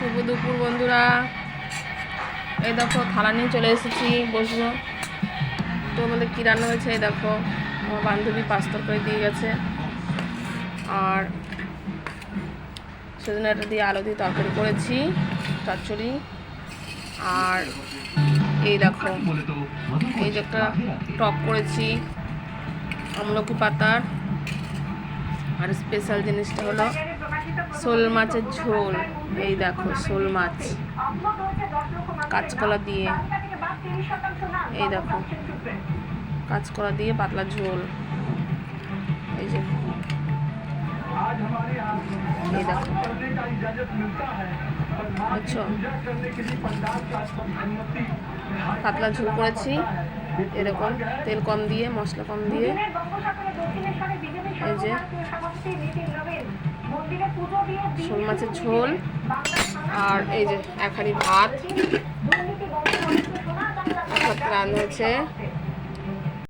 শুভ দুপুর বন্ধুরা। এই দেখো থালা নিয়ে চলে এসেছি, বসবো। তো আমাদের কী রান্না হয়েছে এই দেখো, আমার বান্ধবী পাস্তা করে দিয়ে গেছে, আর সেজন্য এটা দিয়ে আলু দিয়ে তরকারি করেছি, চচ্চড়ি। আর এই দেখো এই যে একটা টক করেছি আমলকি পাতার। আর স্পেশাল জিনিসটা হলো শোল মাছের ঝোল। এই দেখো শোল মাছ কাঁচকলা দিয়ে, এই দেখো কাঁচকলা দিয়ে পাতলা ঝোল। এই যে এই দেখো, বুঝছো, পাতলা ঝোল করেছি এরকম, তেল কম দিয়ে মশলা কম দিয়ে। এই যে শোল মাছের ঝোল, আর এই যে এক হাঁড়ি ভাত রান্না হয়েছে।